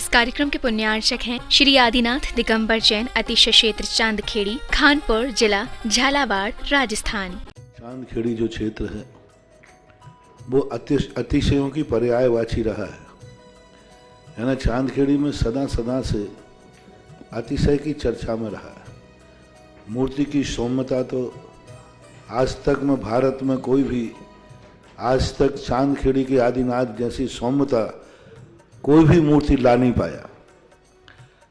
कार्यक्रम के पुण्यार्चक हैं श्री आदिनाथ दिगंबर जैन अतिशय क्षेत्र चांदखेड़ी, खानपुर जिला, झालावाड़, राजस्थान। चांदखेड़ी जो क्षेत्र है वो अतिशयों की पर्यायवाची रहा है ना। चांदखेड़ी में सदा सदा से अतिशय की चर्चा में रहा है। मूर्ति की सौम्यता तो आज तक में भारत में कोई भी आज तक चांदखेड़ी के आदिनाथ जैसी सौम्यता कोई भी मूर्ति ला नहीं पाया।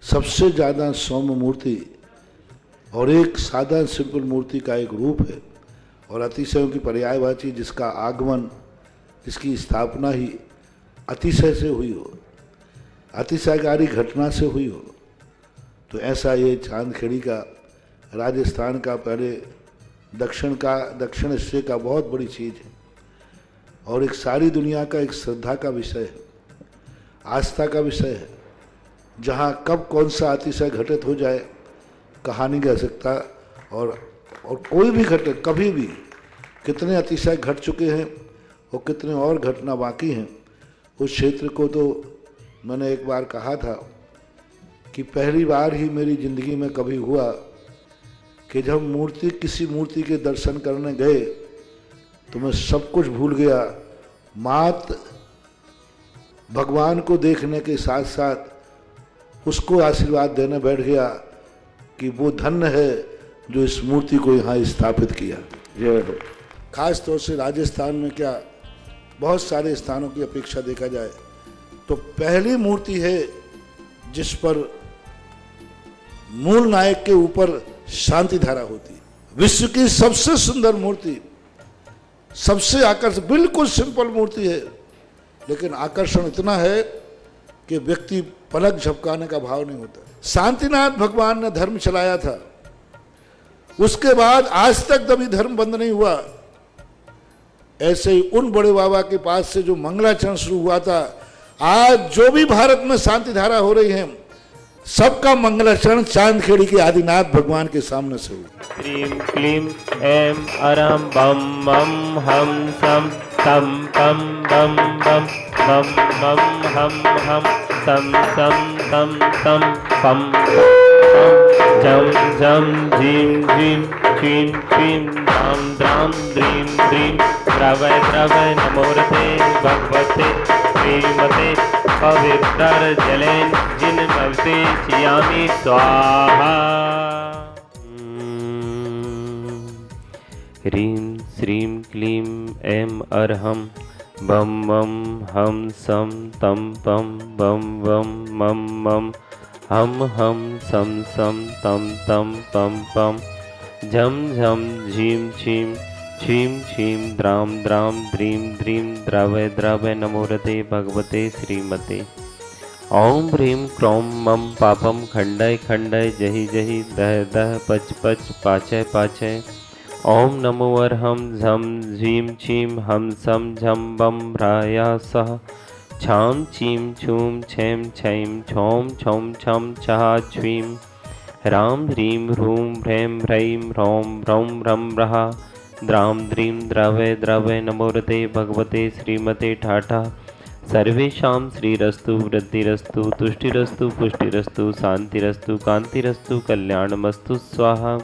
सबसे ज़्यादा सौम्य मूर्ति और एक सादा सिंपल मूर्ति का एक रूप है और अतिशयों की पर्यायवाची जिसका आगमन, जिसकी स्थापना ही अतिशय से हुई हो, अतिशयकारी घटना से हुई हो, तो ऐसा ये चांदखेड़ी का राजस्थान का पहले दक्षिण हिस्से का बहुत बड़ी चीज़ है और एक सारी दुनिया का एक श्रद्धा का विषय है, आस्था का विषय है। जहाँ कब कौन सा अतिशय घटित हो जाए कहा नहीं जा सकता और कोई भी घटे कभी भी कितने अतिशय घट चुके हैं और कितने और घटना बाकी हैं। उस क्षेत्र को तो मैंने एक बार कहा था कि पहली बार ही मेरी ज़िंदगी में कभी हुआ कि जब किसी मूर्ति के दर्शन करने गए तो मैं सब कुछ भूल गया। मात भगवान को देखने के साथ साथ उसको आशीर्वाद देने बैठ गया कि वो धन्य है जो इस मूर्ति को यहाँ स्थापित किया। जय हो। खास तौर से राजस्थान में क्या बहुत सारे स्थानों की अपेक्षा देखा जाए तो पहली मूर्ति है जिस पर मूल नायक के ऊपर शांति धारा होती है। विश्व की सबसे सुंदर मूर्ति, सबसे आकर्षक, बिल्कुल सिंपल मूर्ति है लेकिन आकर्षण इतना है कि व्यक्ति पलक झपकाने का भाव नहीं होता। शांतिनाथ भगवान ने धर्म चलाया था, उसके बाद आज तक कभी धर्म बंद नहीं हुआ। ऐसे ही उन बड़े बाबा के पास से जो मंगलाचरण शुरू हुआ था, आज जो भी भारत में शांति धारा हो रही है सबका मंगलाचरण चांदखेड़ी के आदिनाथ भगवान के सामने से हुआ। क्लीम क्लीम ऐम अरम बम बम हम सम तम पम बम बम बम बम हम तम तम तम तम पम जम जम झीम झीम छीम छीम धाम धाम द्रीम द्रीम द्रवय द्रवय नमोरते भगवते श्रीमते पवित्र जलेन जिन भवते चियामि स्वाहा। ह्रीं श्रीं क्लीं ऐं अरहं बम मम हम सम तम पम बम बम मम मम हम सम सम तम तम पम पम झम झम झीम छीम छीम छीम द्राम द्राम द्रीम द्रीम द्रवय द्रवय नमोरते भगवते श्रीमते। ओम ह्रीं क्रों मम पापम खंडय खंडय जहि जहि दह दह पच पच पाचय पाचय। ओम नमो अरहं झम झीम छीम हम सम झम बम ह्राया सह छाम चीम छूम छेम छैम छौम छौम छम छहा छ्वीं ह्रां ह्रीं ह्रूं ह्रैं ह्रैं ह्रौं ह्रौं ह्रं ह्रः द्रां द्रीं द्रवय द्रवय नमोरते भगवते श्रीमते ठाठा। सर्वेषां श्रीरस्तु वृद्धिरस्तु तुष्टिरस्तु पुष्टिरस्तु शांतिरस्तु कांतिरस्तु कल्याणमस्तु स्वाहा।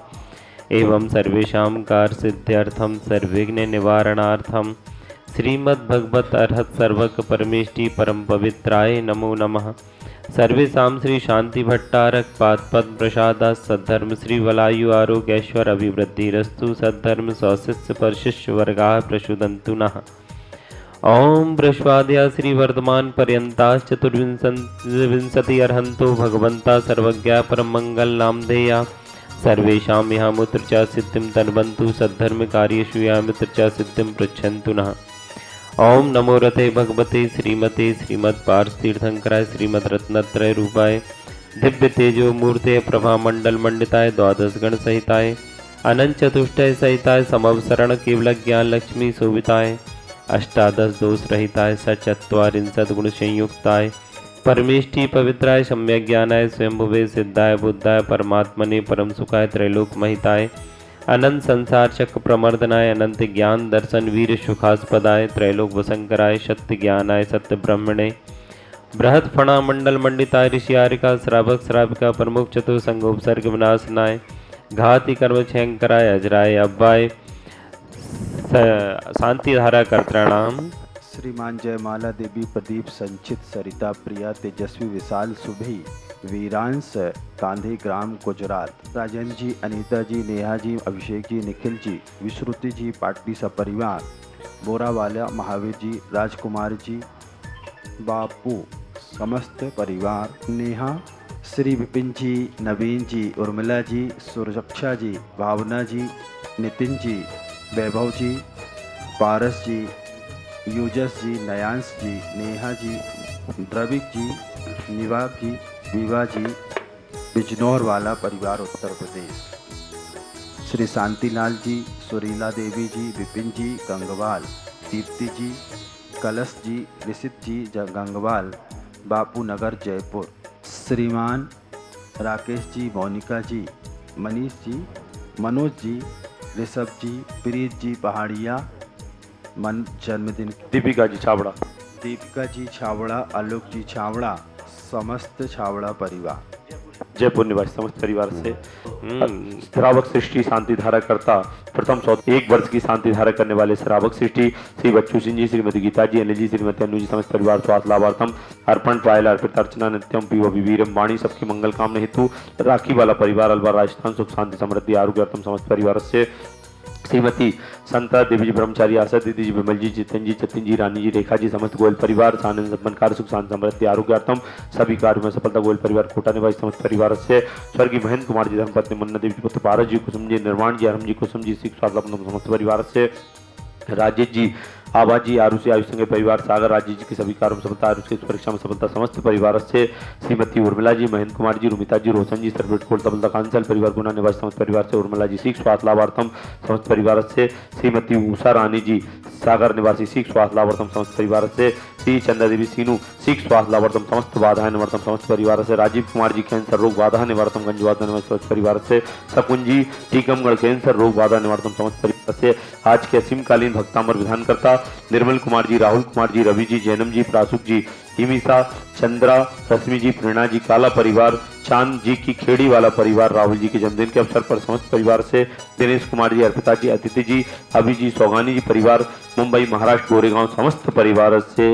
एवं सर्वेषां कार्य सिद्ध्यर्थं सर्वविघ्न निवारणार्थं श्रीमद्भगवत अर्हत सर्वक परमेष्टि परम पवित्राय नमो नमः। सर्वेषां श्री शांति भट्टारक पादपद्म प्रसादात् सद्धर्म श्री वलायु आरोग्येश्वर अभिवृद्धिरस्तु सद्धर्म स्वशिष्य परशिष्य वर्गाः प्रसुदन्तु नः। ओम बृहस्पत्या श्री वर्धमान पर्यंता चतुर्विंशति अर्हंतो भगवंता सर्वज्ञा परम मंगल नामधेया सर्वेषां यामुत्र च सिद्धिं तन्वन्तु सद्धर्म कार्येषु यामुत्र च सिद्धिं पृच्छन्तु नः। ओम नमो रते भगवते श्रीमते श्रीमद् पार्थितीर्थंकराय श्रीमद् रत्नत्रय रूपाय दिव्य तेजो मूर्ते प्रभा मंडल मंडिताय द्वादश गण सहिताय अनंत चतुष्टय सहिताय समवसरण केवल ज्ञान लक्ष्मी शोभिताय अष्टादश दोष रहिताय सचत्वारिंशत् गुण संयुक्ताय परमेष्टि पवित्राय सम्यक ज्ञानाय स्वयंभुवे सिद्धाय बुद्धाय परमात्मने परम सुखाय त्रैलोक महिताय अनंत संसार चक्र प्रमर्दनाय अनंत ज्ञान दर्शन वीर सुखास्पदाय त्रैलोक वसंकराय सत्य ज्ञानाय सत्य ब्रह्मणे बृहत फणा मंडल मंडिता ऋषि आरिका श्रावक श्राविका प्रमुख चतुर संघोपसर्ग विनाशनाय घाति कर्म छयंकराय अजराय अव्वाय शांति धारा कर्त्राणाम। श्रीमान जयमाला देवी प्रदीप संचित सरिता प्रिया तेजस्वी विशाल सुभी वीरांश कांधे ग्राम गुजरात राजेंद्र जी अनीता जी नेहा जी अभिषेक जी निखिल जी विश्रुति जी पाटली सपरिवार बोरावाला महावीर जी राजकुमार जी बापू समस्त परिवार नेहा श्री विपिन जी नवीन जी उर्मिला जी सुरक्षा जी भावना जी नितिन जी वैभव जी पारस जी यूजस जी नयांश जी नेहा जी द्रविक जी निवाब जी विवा जी बिजनौर वाला परिवार उत्तर प्रदेश श्री शांतिलाल जी सुरीला देवी जी विपिन जी गंगवाल दीप्ति जी कलश जी ऋषित जी गंगवाल बापू नगर जयपुर श्रीमान राकेश जी मोनिका जी मनीष जी मनोज जी ऋषभ जी प्रीत जी पहाड़िया मन जन्मदिन दीपिका जी छावड़ा आलोक जी छावड़ा समस्त छावड़ा परिवार जयपुर निवासी समस्त परिवार से श्रावक सृष्टि शांति धारा करता प्रथम 1 वर्ष की शांति धारा करने वाले श्रावक सृष्टि श्री बच्चू सिंह जी श्रीमती गीता जी अनिल जी श्रीमती अनु जी समस्त परिवार स्वास्थ्य लाभार्थम अर्पण ट्रायल अर्पित अर्चना नित्यम पीव वीरम वाणी सबकी मंगल कामना हेतु राखी वाला परिवार अलवर राजस्थान सुख शांति समृद्धि आरोग्य समस्त परिवार से श्रीमती संता देवी जी ब्रह्मचारी आशा दीदी जी विमल जी जितन जी रानी जी रेखा जी समस्त गोयल परिवार आनंद संपन्न कार्य सुख शांति समृद्धि आरोग्यार्थम सभी कार्य में सफलता गोयल परिवार कोटा निवासी समस्त परिवार से स्वर्गीय महेंद्र कुमार जी धर्मपत्नी मुन्ना देवी जी पुत्र पारस जी कुसुम जी निर्वाण जी अरम जी कुसुम जी सिख स्वास्थ्य समस्त परिवार से राजेश जी आबा जी आरुषि आयुष संघ परिवार सागर राजेश जी की सभी कार्यों में सफलता आरुष की परीक्षा में सफलता समस्त परिवार से श्रीमती उर्मिला जी महेंद्र कुमार जी रुमिता जी रोशन जी सर्वेट कोल सफलता कांसल परिवार गुना निवासी समस्त परिवार से उर्मिला जी सीख स्वास्थ्य लाभार्थम समस्त परिवार से श्रीमती उषा रानी जी सागर निवासी सीख स्वास्थ्य लाभार्थम समस्त परिवार से श्री चंद्रा देवी सीनू सीख स्वास्थ्य लाभार्थम समस्त बाधा निवार्थम समस्त परिवार से राजीव कुमार जी कैंसर रोग बाधा निवार्थम गंजवाद समस्त परिवार से शकुन जी टीकमगढ़ कैंसर रोग बाधा निवार्थम समस्त परिवार से आज के असीमकालीन भक्तामर विधान करता निर्मल कुमार जी राहुल कुमार जी रवि जी जैनम जी प्रासुक जी हिमिसा चंद्रा रश्मि जी प्रेरणा जी काला परिवार चांद जी की खेड़ी वाला परिवार राहुल जी के जन्मदिन के अवसर पर समस्त परिवार से दिनेश कुमार जी अर्पिता जी अतिथि जी अभि जी सौगानी जी परिवार मुंबई महाराष्ट्र गोरेगांव समस्त परिवार से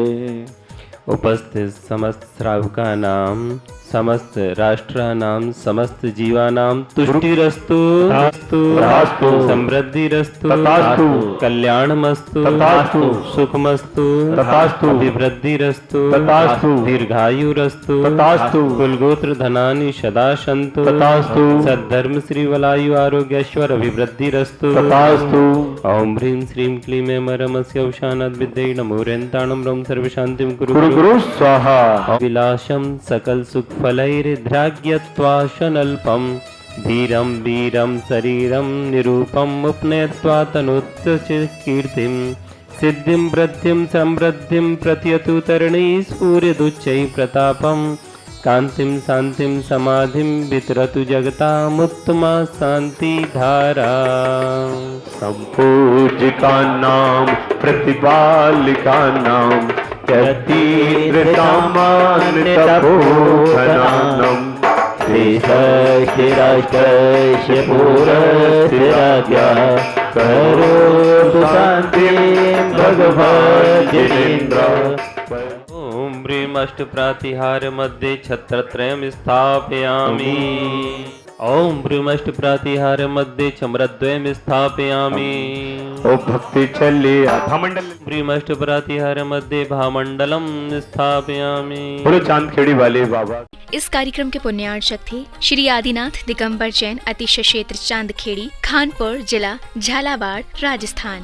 उपस्थित समस्त श्रावकानां समस्त राष्ट्रानां समस्त जीवानां तुष्टिरस्तु समृद्धिरस्तु कल्याणमस्तु सुखमस्तु अभिवृद्धिरस्तु दीर्घायुरस्तु कुलगोत्र धनानि सदा सन्तु सद्धर्म श्री वलायु आरोग्यश्वर अभिवृद्धिरस्तु ओम ह्रीं श्रीं क्लीं ऐं रमस्य औषानाद् विद्यै नमो रेन्ताणं रं सर्वशान्तिं कुरु स्वाहा विलासं सकल सुख फलैर्द्राग्यत्वाशनल्पं धीरं वीरं शरीरं निरूपम् उपनेत्वा तनुत्य कीर्तिं सिद्धिं वृद्धिं समृद्धिं प्रत्यतु तरणै स्फुरदुच्चैः प्रतापं कान्तिं शान्तिं समाधिं वितरतु जगतामुत्तमा शान्ति धारा संपूज्यकानां प्रतिपालिकानां तपोधनानं श्रीराष्ट्रस्य पूरस्थिराज्ञा करोतु शान्तिं भगवज्जनेन्द्र। ओम ह्रीं अष्टप्रातिहार मध्ये छत्रत्रयं स्थापयामि। ओम ह्रीं अष्टप्रातिहार मध्ये चम्रद्वयं स्थापयामि। ओ भक्ति चले भामंडल ह्रीं अष्टप्रातिहार मध्ये भामंडलम स्थापयामि। बोलो चांदखेड़ी वाले बाबा। इस कार्यक्रम के पुण्यार्चक थे श्री आदिनाथ दिगंबर जैन अतिशय क्षेत्र चांदखेड़ी खानपुर जिला झालावाड़ राजस्थान।